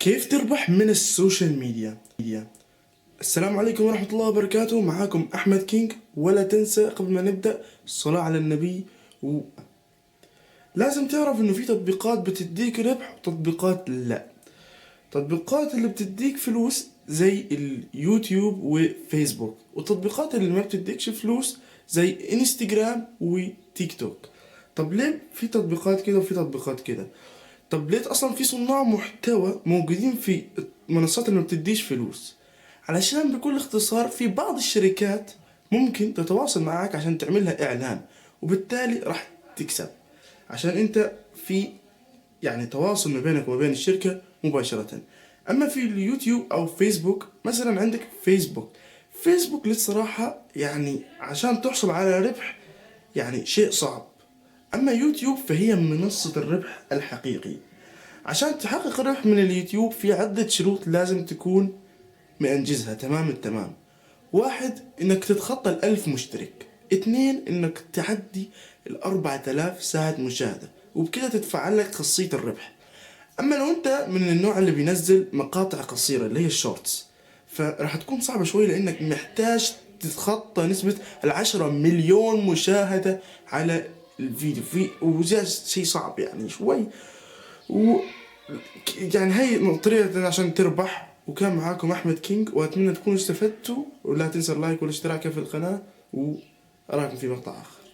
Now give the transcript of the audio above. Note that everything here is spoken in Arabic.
كيف تربح من السوشيال ميديا؟ السلام عليكم ورحمة الله وبركاته. معاكم أحمد كينج. ولا تنسى قبل ما نبدأ الصلاة على النبي. لازم تعرف إنه في تطبيقات بتديك ربح وتطبيقات لا. تطبيقات اللي بتديك فلوس زي اليوتيوب وفيسبوك، وتطبيقات اللي ما بتديكش فلوس زي انستجرام وتيك توك. طب ليه في تطبيقات كده وفي تطبيقات كده؟ طب ليه اصلا في صناع محتوى موجودين في المنصات اللي ما بتديش فلوس؟ علشان بكل اختصار في بعض الشركات ممكن تتواصل معاك عشان تعملها اعلان، وبالتالي راح تكسب عشان انت في تواصل ما بينك وما بين الشركة مباشرة. اما في اليوتيوب او فيسبوك، مثلا عندك فيسبوك للصراحة عشان تحصل على ربح شيء صعب. اما يوتيوب فهي منصة الربح الحقيقي. عشان تحقق الربح من اليوتيوب في عدة شروط لازم تكون مأنجزها تمام التمام. واحد، انك تتخطى 1000 مشترك. اتنين، انك تعدي 4000 ساعة مشاهدة، وبكده تتفعل لك خاصية الربح. اما لو انت من النوع اللي بينزل مقاطع قصيرة اللي هي الشورتس، فراح تكون صعبة شوي لانك محتاج تتخطى نسبة 10 مليون مشاهدة على الفيديو وزي شيء صعب شوي. و هاي طريقة عشان تربح. وكان معاكم أحمد كينج، وأتمنى تكونوا استفدتوا، ولا تنسى اللايك والاشتراك في القناة، وأراكم في مقطع آخر.